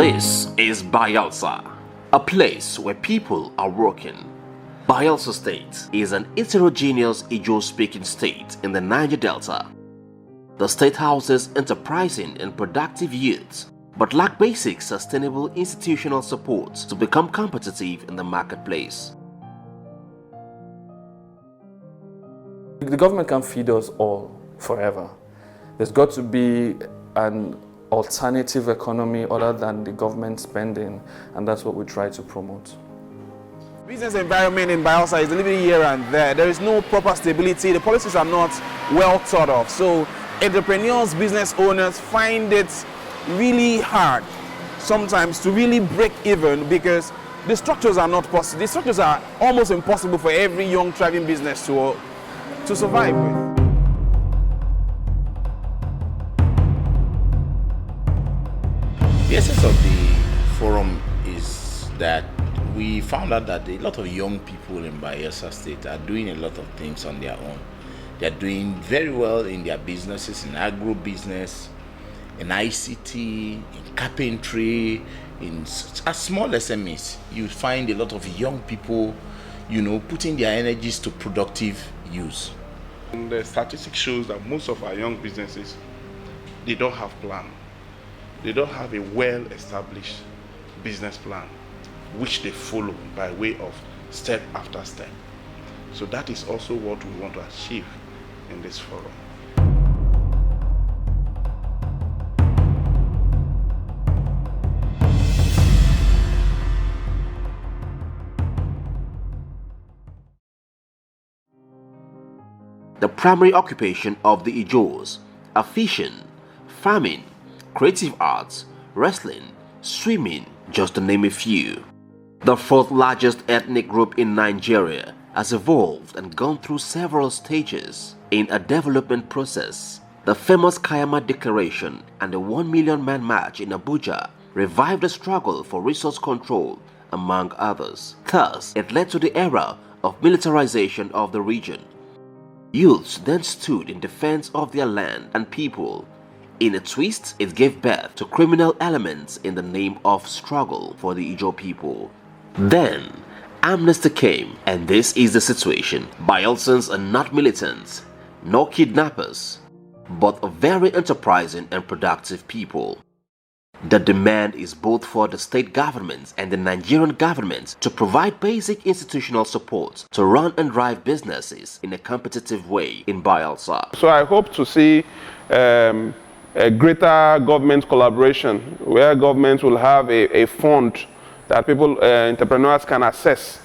This is Bayelsa, a place where people are working. Bayelsa State is an heterogeneous Ijaw-speaking state in the Niger Delta. The state houses enterprising and productive youths, but lack basic sustainable institutional support to become competitive in the marketplace. The government can't feed us all forever. There's got to be an alternative economy other than the government spending, and that's what we try to promote. Business environment in Bayelsa is a little bit here and there. There is no proper stability. The policies are not well thought of. So entrepreneurs, business owners find it really hard sometimes to really break even because the structures are not possible. The structures are almost impossible for every young thriving business to survive with. The essence of the forum is that we found out that a lot of young people in Bayelsa State are doing a lot of things on their own. They're doing very well in their businesses, in agro-business, in ICT, in carpentry, in small SMEs. You find a lot of young people, putting their energies to productive use. And the statistics shows that most of our young businesses, they don't have plan. They don't have a well-established business plan which they follow by way of step after step. So that is also what we want to achieve in this forum. The primary occupation of the Ijaws are fishing, farming, creative arts, wrestling, swimming, just to name a few. The fourth largest ethnic group in Nigeria has evolved and gone through several stages in a development process. The famous Kayama Declaration and the 1 Million Man March in Abuja revived the struggle for resource control, among others. Thus, it led to the era of militarization of the region. Youths then stood in defense of their land and people. In a twist, it gave birth to criminal elements in the name of struggle for the Ijaw people. Then, amnesty came, and this is the situation. Bayelsans are not militants, nor kidnappers, but a very enterprising and productive people. The demand is both for the state government and the Nigerian government to provide basic institutional support to run and drive businesses in a competitive way in Bayelsa. So I hope to see a greater government collaboration where government will have a fund that people, entrepreneurs can access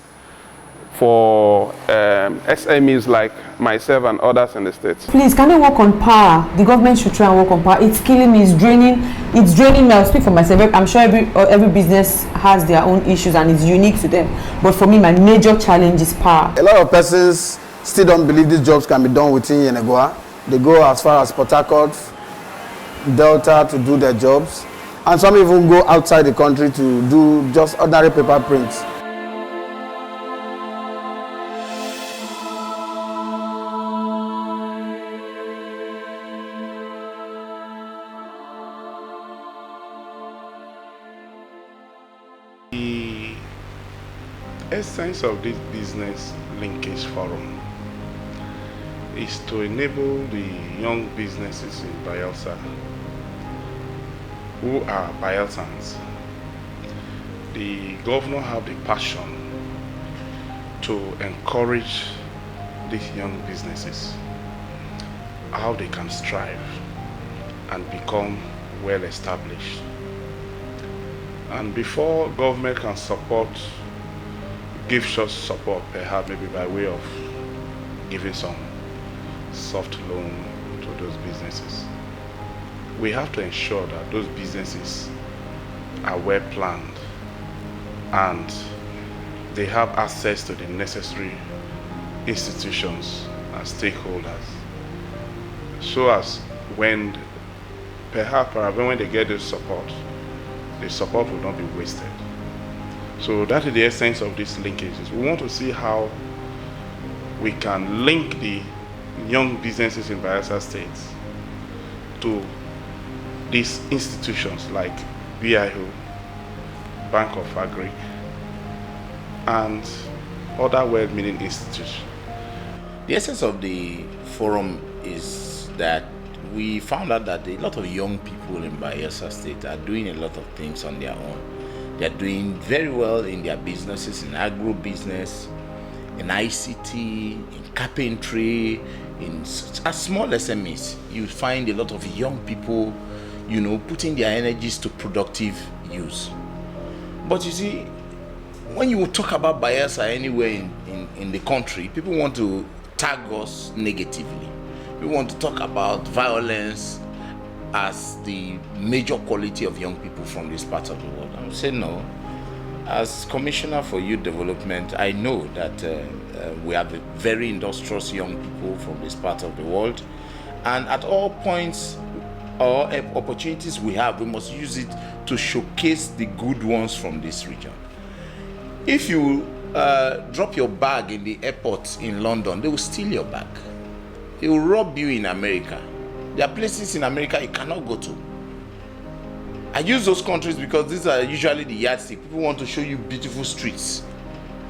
for SMEs like myself and others in the States. Please, can they work on power? The government should try and work on power. It's killing me, it's draining me. I'll speak for myself. I'm sure every business has their own issues and it's unique to them. But for me, my major challenge is power. A lot of persons still don't believe these jobs can be done within Yenagoa. They go as far as Port Harcourt, Delta to do their jobs, and some even go outside the country to do just ordinary paper prints. The essence of this business linkage forum is to enable the young businesses in Bayelsa who are Bayelsans. The governor have the passion to encourage these young businesses, how they can strive and become well established. And before government can give such support, perhaps maybe by way of giving some soft loan to those businesses, we have to ensure that those businesses are well planned and they have access to the necessary institutions and stakeholders, so as when they get this support, the support will not be wasted. So that is the essence of these linkages. We want to see how we can link the young businesses in Bayelsa State to these institutions like BIO, Bank of Agri, and other well-meaning institutes. The essence of the forum is that we found out that a lot of young people in Bayelsa State are doing a lot of things on their own. They're doing very well in their businesses, in agro-business, in ICT, in carpentry, in small SMEs. You find a lot of young people, putting their energies to productive use. But you see, when you talk about Bayelsa anywhere in the country, people want to tag us negatively. We want to talk about violence as the major quality of young people from this part of the world. I would say no. As Commissioner for Youth Development, I know that we have very industrious young people from this part of the world, and at all points or opportunities we have, we must use it to showcase the good ones from this region. If you drop your bag in the airport in London, they will steal your bag. They will rob you in America. There are places in America you cannot go to. I use those countries because these are usually the yardstick. People want to show you beautiful streets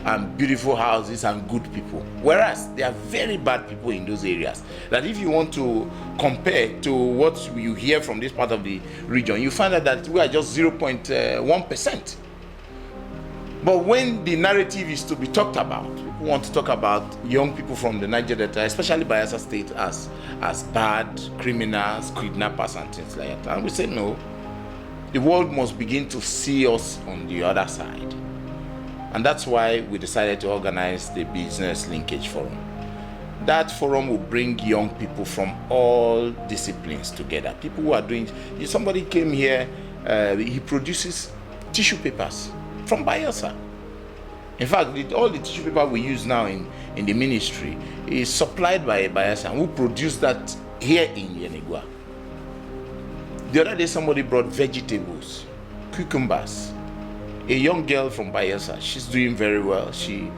and beautiful houses and good people. Whereas there are very bad people in those areas. That if you want to compare to what you hear from this part of the region, you find out that we are just 0.1%. But when the narrative is to be talked about, people want to talk about young people from the Niger Delta, especially Bayelsa State, as bad criminals, kidnappers, and things like that. And we say no. The world must begin to see us on the other side. And that's why we decided to organize the Business Linkage Forum. That forum will bring young people from all disciplines together. People who are doing, somebody came here, he produces tissue papers from Bayelsa. In fact, all the tissue paper we use now in the ministry is supplied by Bayelsa, who produced that here in Yenigua. The other day, somebody brought vegetables, cucumbers. A young girl from Bayelsa, she's doing very well. She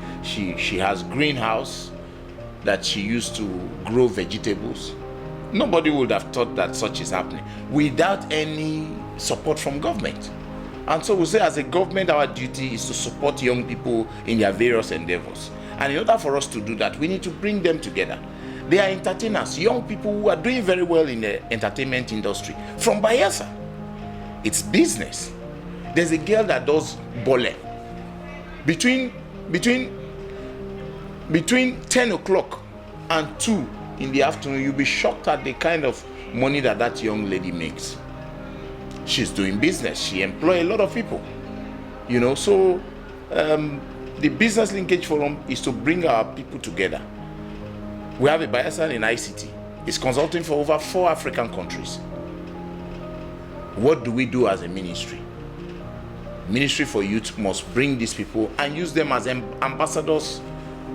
has greenhouse that she used to grow vegetables. Nobody would have thought that such is happening without any support from government. And so we say, as a government, our duty is to support young people in their various endeavors. And in order for us to do that, we need to bring them together. They are entertainers, young people who are doing very well in the entertainment industry from Bayelsa. It's business. There's a girl that does bole. Between 10 o'clock and 2 in the afternoon, you'll be shocked at the kind of money that young lady makes. She's doing business. She employs a lot of people. So the Business Linkage Forum is to bring our people together. We have a Bayelsa in ICT. It's consulting for over 4 African countries. What do we do as a ministry? Ministry for Youth must bring these people and use them as ambassadors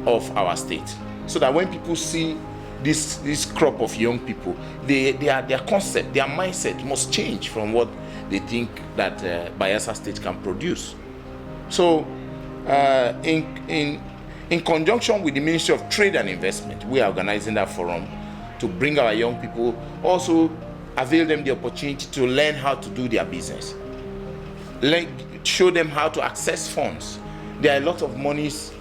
of our state, so that when people see this crop of young people, their concept, their mindset must change from what they think that Bayelsa State can produce. So in conjunction with the Ministry of Trade and Investment, we are organizing that forum to bring our young people, also avail them the opportunity to learn how to do their business, show them how to access funds. There are a lot of monies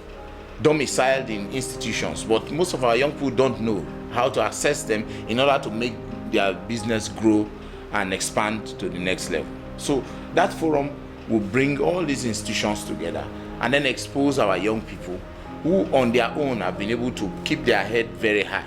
domiciled in institutions, but most of our young people don't know how to access them in order to make their business grow and expand to the next level. So that forum will bring all these institutions together and then expose our young people who on their own have been able to keep their head very high,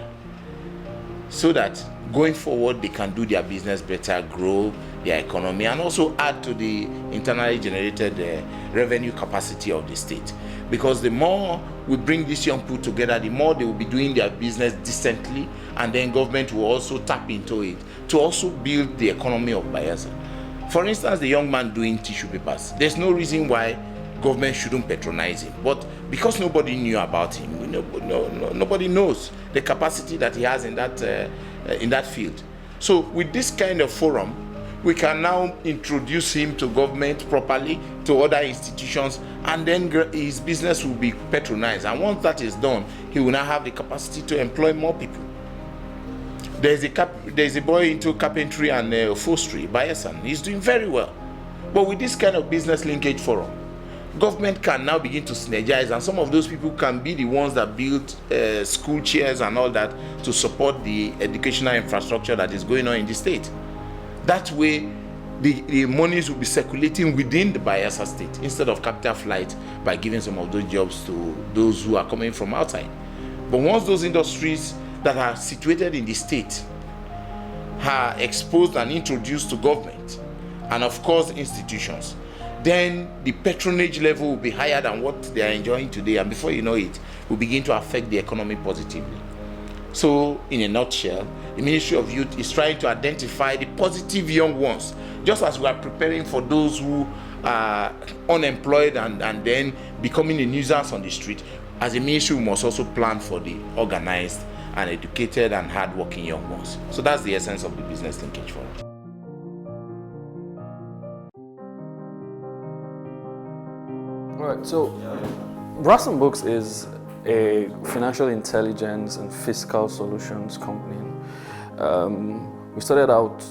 so that going forward they can do their business better, grow their economy, and also add to the internally generated revenue capacity of the state. Because the more we bring these young people together, the more they will be doing their business decently, and then government will also tap into it to also build the economy of Bayelsa. For instance, the young man doing tissue papers, there's no reason why government shouldn't patronize him. But because nobody knew about him, nobody knows the capacity that he has in that field. So with this kind of forum, we can now introduce him to government properly, to other institutions, and then his business will be patronized. And once that is done, he will now have the capacity to employ more people. There's a boy into carpentry and upholstery, Bayelsa. He's doing very well. But with this kind of business linkage forum, government can now begin to synergize, and some of those people can be the ones that build school chairs and all that to support the educational infrastructure that is going on in the state. That way, the monies will be circulating within the Bayelsa state instead of capital flight by giving some of those jobs to those who are coming from outside. But once those industries that are situated in the state are exposed and introduced to government and of course institutions, then the patronage level will be higher than what they are enjoying today, and before you know it, will begin to affect the economy positively. So, in a nutshell, the Ministry of Youth is trying to identify the positive young ones, just as we are preparing for those who are unemployed and then becoming a nuisance on the street. As a ministry, we must also plan for the organized and educated and hardworking young ones. So that's the essence of the business linkage forum. All right, so Brass and Books is a financial intelligence and fiscal solutions company. We started out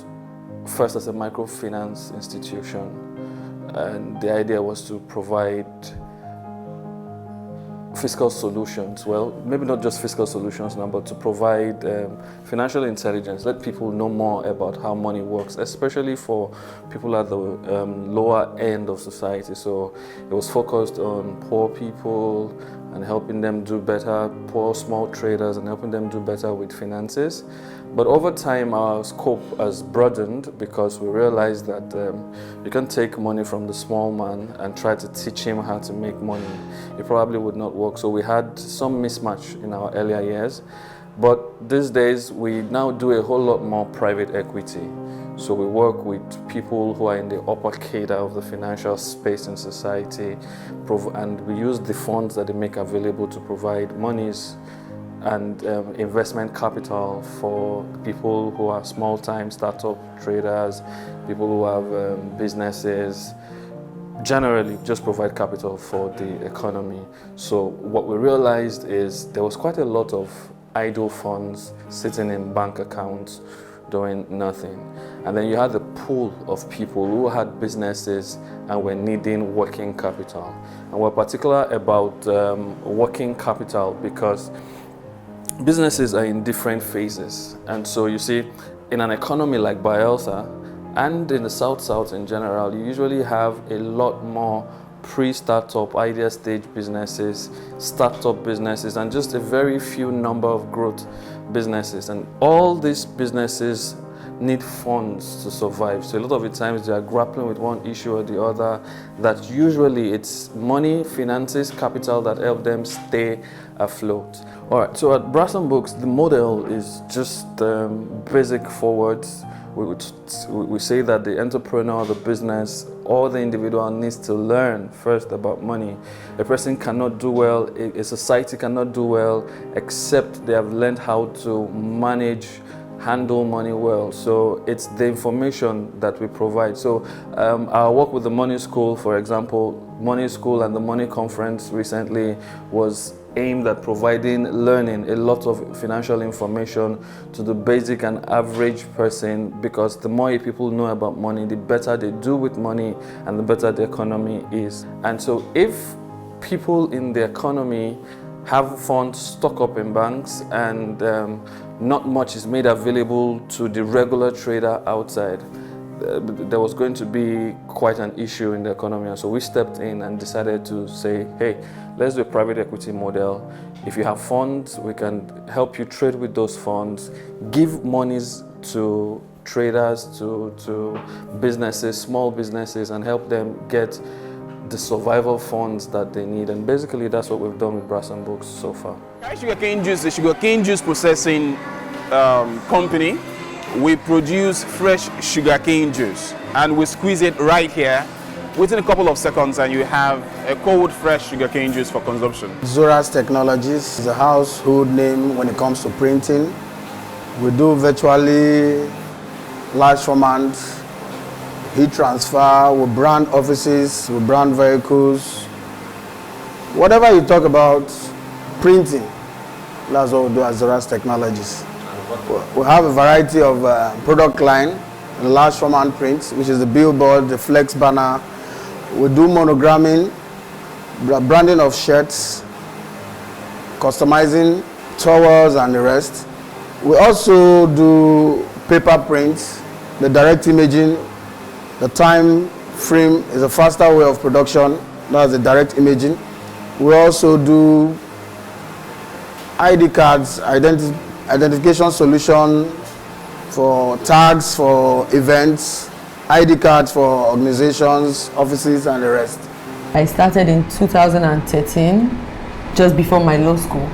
first as a microfinance institution, and the idea was to provide fiscal solutions. Well, maybe not just fiscal solutions now, but to provide financial intelligence, let people know more about how money works, especially for people at the lower end of society. So it was focused on poor people and helping them do better, poor small traders and helping them do better with finances. But over time, our scope has broadened because we realized that you can't take money from the small man and try to teach him how to make money. It probably would not work. So we had some mismatch in our earlier years. But these days, we now do a whole lot more private equity. So we work with people who are in the upper cadre of the financial space in society, and we use the funds that they make available to provide monies and investment capital for people who are small-time startup traders, people who have businesses, generally just provide capital for the economy. So what we realized is there was quite a lot of idle funds sitting in bank accounts doing nothing. And then you had the pool of people who had businesses and were needing working capital. And we're particular about working capital because businesses are in different phases. And so you see, in an economy like Bayelsa, and in the South in general, you usually have a lot more pre-startup, idea stage businesses, startup businesses, and just a very few number of growth businesses. And all these businesses need funds to survive. So a lot of the times they are grappling with one issue or the other, that usually it's money, finances, capital that help them stay afloat. All right, so at Brass and Books, the model is just basic forwards. We say that the entrepreneur, the business, or the individual needs to learn first about money. A person cannot do well, a society cannot do well, except they have learned how to manage, handle money well. So it's the information that we provide. So our work with the Money School, for example, Money School and the Money Conference recently was aimed at providing learning, a lot of financial information to the basic and average person, because the more people know about money, the better they do with money and the better the economy is. And so if people in the economy have funds stuck up in banks and not much is made available to the regular trader outside, there was going to be quite an issue in the economy. And so we stepped in and decided to say, hey, let's do a private equity model. If you have funds, we can help you trade with those funds, give monies to traders, to businesses, small businesses, and help them get the survival funds that they need. And basically that's what we've done with Brass and Books so far. Sugarcane Juice, the sugarcane juice processing company. We produce fresh sugarcane juice and we squeeze it right here within a couple of seconds, and you have a cold fresh sugarcane juice for consumption. Zoras Technologies is a household name when it comes to printing. We do virtually large format heat transfer, we brand offices, we brand vehicles. Whatever you talk about printing, that's what we do at Zoras Technologies. We have a variety of product line the large format print, which is the billboard, the flex banner. We do monogramming, branding of shirts, customizing towels and the rest. We also do paper prints, the direct imaging. The time frame is a faster way of production. That's the direct imaging. We also do ID cards, identification solution for tags, for events, ID cards for organizations, offices, and the rest. I started in 2013, just before my law school.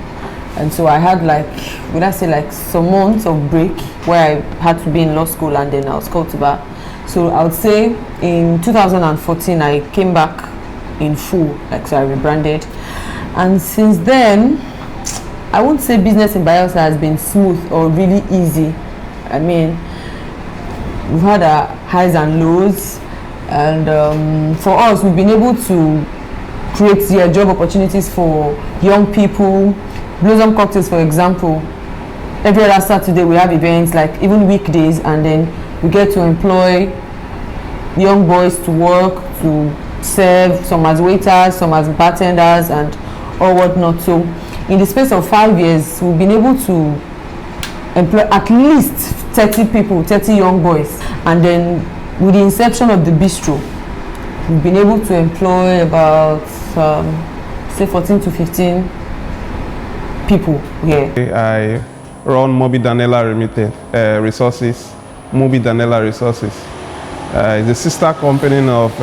And so I had some months of break where I had to be in law school and then I was called to bar. So I would say in 2014, I came back in full, so I rebranded. And since then, I won't say business in Bayelsa has been smooth or really easy. I mean, we've had our highs and lows, and for us, we've been able to create job opportunities for young people. Blossom Cocktails, for example, every other Saturday we have events, like even weekdays, and then we get to employ young boys to work, to serve, some as waiters, some as bartenders, and all whatnot. So in the space of 5 years, we've been able to employ at least 30 people, 30 young boys. And then with the inception of the bistro, we've been able to employ about say 14 to 15 people here. I run Moby Danella Limited Resources, Moby Danella Resources. It's a sister company of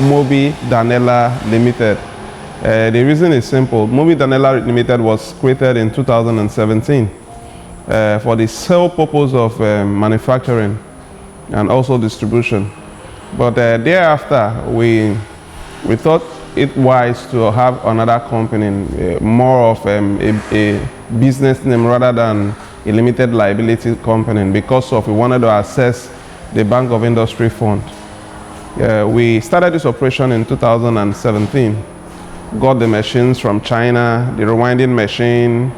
Moby Danella Limited. The reason is simple. Moby Danella Limited was created in 2017 for the sole purpose of manufacturing and also distribution. But thereafter, we thought it wise to have another company, more of a business name rather than a limited liability company, because we wanted to access the Bank of Industry Fund. We started this operation in 2017. Got the machines from China, the rewinding machine,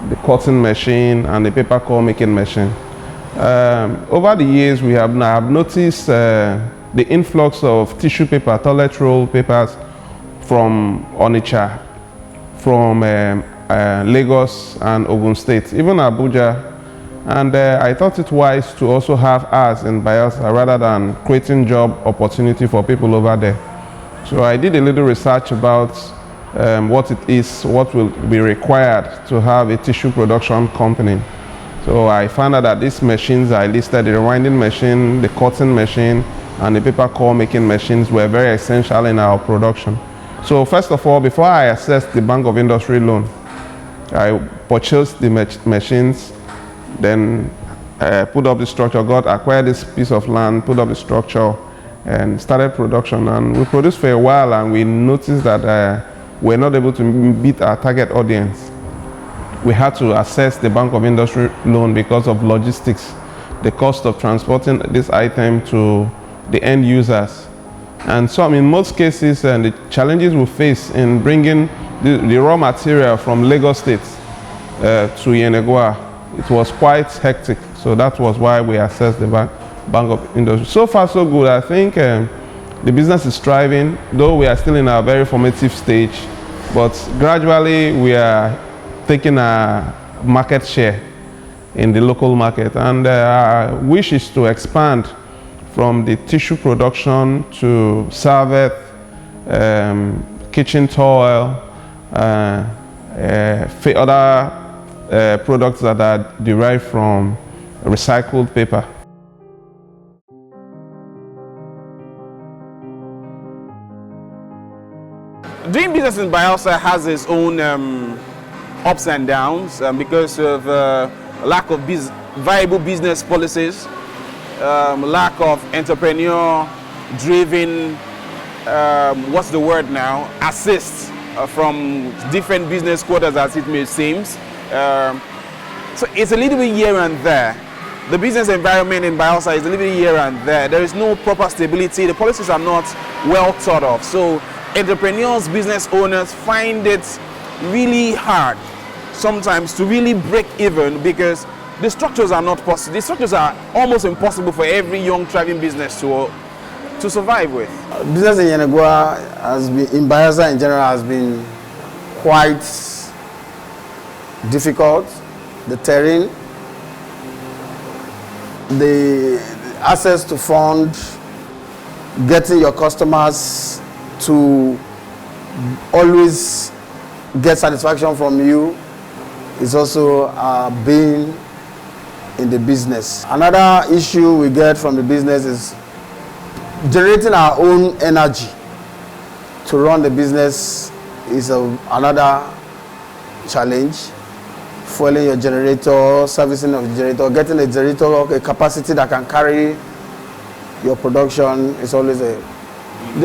the cutting machine, and the paper core making machine. Over the years, we have noticed the influx of tissue paper, toilet roll papers from Onitsha, from Lagos and Ogun State, even Abuja. And I thought it wise to also have ours in Bayelsa rather than creating job opportunity for people over there. So I did a little research about what it is, what will be required to have a tissue production company. So I found out that these machines I listed, the rewinding machine, the cutting machine, and the paper core making machines were very essential in our production. So first of all, before I accessed the Bank of Industry loan, I purchased the machines, then put up the structure, acquired this piece of land, put up the structure, and started production. And we produced for a while, and we noticed that we're not able to meet our target audience. We had to access the Bank of Industry loan because of logistics, the cost of transporting this item to the end users. And so in most cases, the challenges we face in bringing the raw material from Lagos State to Yenagoa, it was quite hectic. So that was why we accessed the Bank of Industry. So far, so good. I think the business is thriving, though we are still in a very formative stage, but gradually we are taking a market share in the local market. And our wish is to expand from the tissue production to serviette, kitchen towel, other products that are derived from recycled paper. Doing business in Bayelsa has its own ups and downs because of lack of viable business policies, lack of entrepreneur-driven, what's the word now, assist from different business quarters, as it may seem. So it's a little bit here and there. The business environment in Bayelsa is a little bit here and there. There is no proper stability. The policies are not well thought of. So entrepreneurs, business owners find it really hard sometimes to really break even because the structures are not possible. The structures are almost impossible for every young thriving business to survive with. Business in Yenagoa has been, in Bayelsa in general, has been quite difficult. The terrain, the access to fund, getting your customers to always get satisfaction from you is also being in the business. Another issue we get from the business is generating our own energy to run the business is another challenge. Fueling your generator, servicing of the generator, getting a generator of a capacity that can carry your production is always the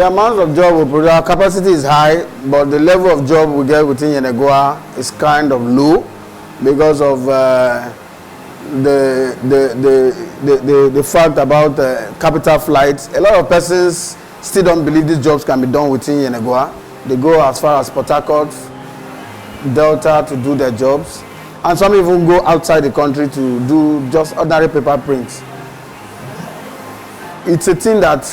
amount of job we produce. Our capacity is high, but the level of job we get within Yenagoa is kind of low because of the fact about capital flights. A lot of persons still don't believe these jobs can be done within Yenagoa. They go as far as Port Harcourt, Delta to do their jobs. And some even go outside the country to do just ordinary paper prints. It's a thing that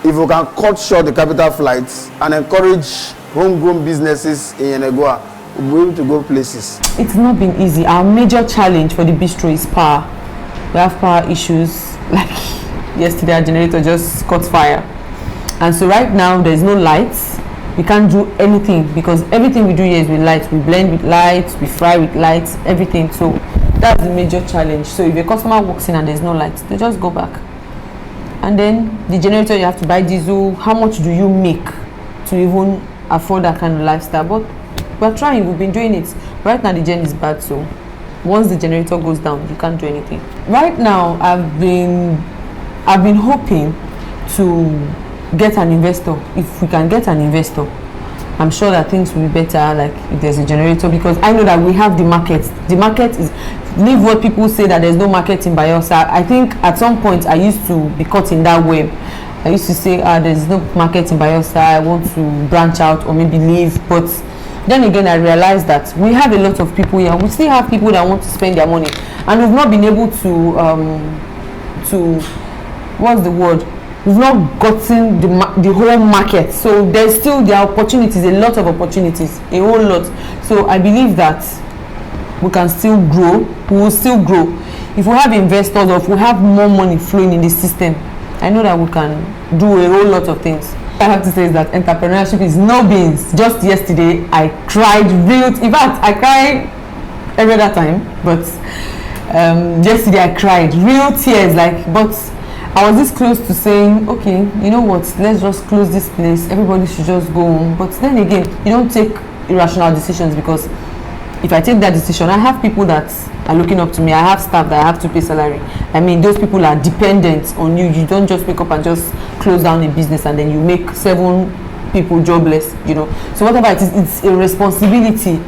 if we can cut short the capital flights and encourage homegrown businesses in Yenagoa, we'll be able to go places. It's not been easy. Our major challenge for the bistro is power. We have power issues. Like yesterday, our generator just caught fire. And so right now, there's no lights. We can't do anything because everything we do here is with lights. We blend with lights, we fry with lights, everything. So that's the major challenge. So if a customer walks in and there's no lights, they just go back. And then the generator, you have to buy diesel. How much do you make to even afford that kind of lifestyle? But we're trying, we've been doing it. Right now the gen is bad, so once the generator goes down, you can't do anything. Right now I've been hoping to get an investor. If we can get an investor, I'm sure that things will be better, like if there's a generator, because I know that we have the market. The market is, leave what people say that there's no market in Bayelsa. I think at some point I used to be caught in that web. I used to say, there's no market in Bayelsa, I want to branch out or maybe leave. But then again, I realized that we have a lot of people here. We still have people that want to spend their money, and we've not been able to what's the word? We've not gotten the whole market. So there's still there are opportunities, a lot of opportunities, a whole lot. So I believe that we can still grow. We will still grow if we have investors, or if we have more money flowing in the system. I know that we can do a whole lot of things. I have to say is that entrepreneurship is no beans. Just yesterday I cried real. In fact, I cry every other time, but yesterday I cried real tears. But I was this close to saying, okay, you know what, let's just close this place, everybody should just go home. But then again, you don't take irrational decisions, because if I take that decision, I have people that are looking up to me, I have staff that I have to pay salary. I mean, those people are dependent on you. You don't just wake up and just close down a business and then you make 7 people jobless, you know. So whatever it is, it's a responsibility.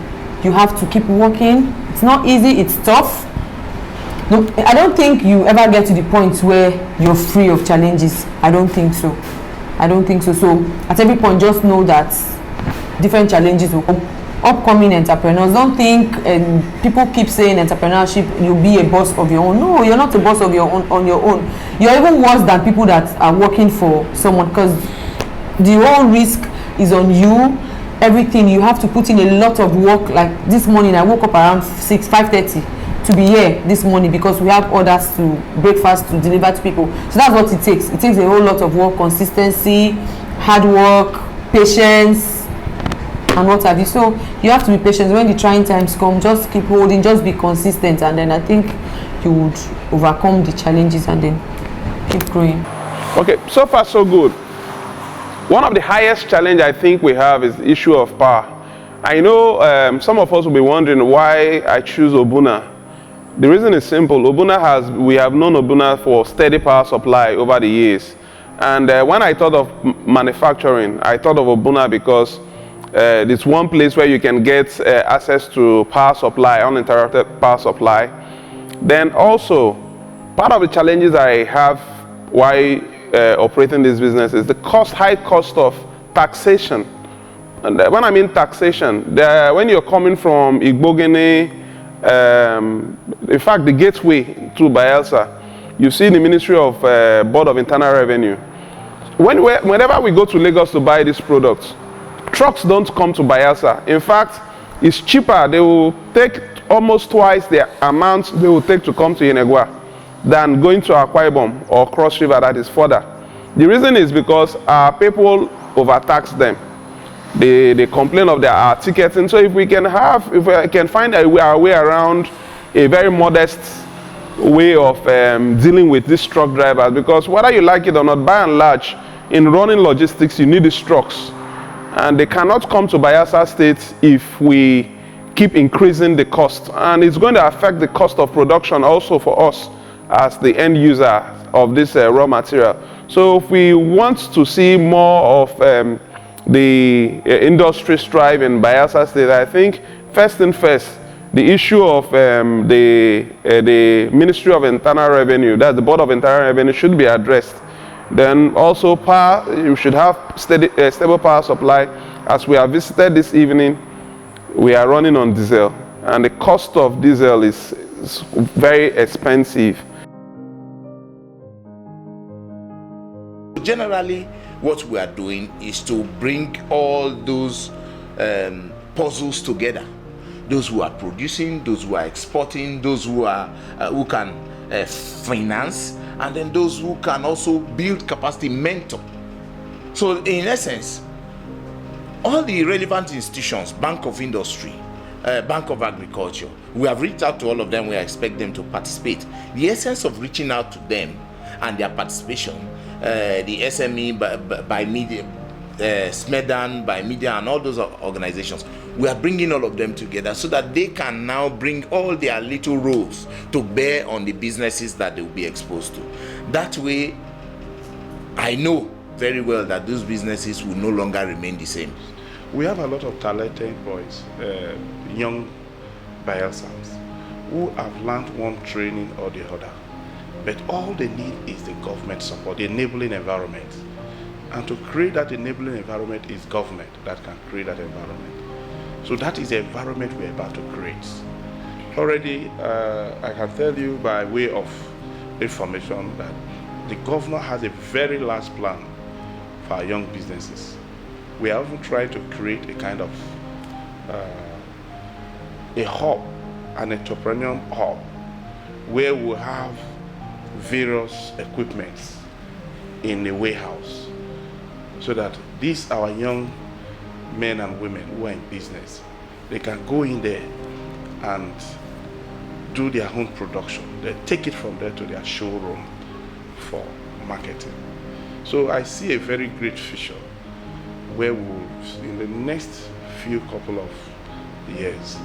You have to keep working. It's not easy, it's tough. No, I don't think you ever get to the point where you're free of challenges. I don't think so. I don't think so. So at every point, just know that different challenges will come. Upcoming entrepreneurs, don't think, and people keep saying entrepreneurship, you'll be a boss of your own. No, you're not a boss of your own on your own. You're even worse than people that are working for someone, because the whole risk is on you. Everything, you have to put in a lot of work. Like this morning, I woke up around 5:30 to be here this morning because we have orders to breakfast to deliver to people. So that's what it takes. It takes a whole lot of work, consistency, hard work, patience, and what have you. So you have to be patient. When the trying times come, just keep holding, just be consistent, and then I think you would overcome the challenges and then keep growing. Okay, so far so good. One of the highest challenge I think we have is the issue of power. I know some of us will be wondering why I choose Obuna. The reason is simple. We have known Obuna for steady power supply over the years. And when I thought of manufacturing, I thought of Obuna because it's one place where you can get access to power supply, uninterrupted power supply. Then also, part of the challenges I have while operating this business is the high cost of taxation. And when I mean taxation, when you're coming from Igbogene in fact, the gateway to Bayelsa, you see the Ministry of Board of Internal Revenue. Whenever we go to Lagos to buy these products, trucks don't come to Bayelsa. In fact, it's cheaper. They will take almost twice the amount they will take to come to Yenegua than going to Akwa Ibom or Cross River that is further. The reason is because our people overtax them. They complain of their ticketing. So if we can find our way around a very modest way of dealing with these truck drivers, because whether you like it or not, by and large, in running logistics, you need these trucks. And they cannot come to Bayelsa State if we keep increasing the cost. And it's going to affect the cost of production also for us as the end user of this raw material. So if we want to see more of the industry strive in Bayelsa State, I think first thing first, the issue of the Ministry of Internal Revenue, that's the Board of Internal Revenue, should be addressed. Then also power, you should have stable power supply. As we have visited this evening, we are running on diesel, and the cost of diesel is very expensive. Generally, what we are doing is to bring all those puzzles together. Those who are producing, those who are exporting, those who can finance, and then those who can also build capacity, mentor. So in essence, all the relevant institutions, Bank of Industry, Bank of Agriculture, we have reached out to all of them. We expect them to participate. The essence of reaching out to them and their participation, the SME by media, SMEDAN, by media, and all those organizations, we are bringing all of them together so that they can now bring all their little roles to bear on the businesses that they will be exposed to. That way, I know very well that those businesses will no longer remain the same. We have a lot of talented boys, young Bayelsans, who have learned one training or the other. But all they need is the government support, the enabling environment. And to create that enabling environment is government that can create that environment. So that is the environment we're about to create. Already, I can tell you by way of information that the governor has a very large plan for our young businesses. We are even trying to create a kind of a hub, an entrepreneurial hub, where we have various equipments in the warehouse, so that these our young men and women who are in business, they can go in there and do their own production. They take it from there to their showroom for marketing. So I see a very great future where we'll, in the next few couple of years,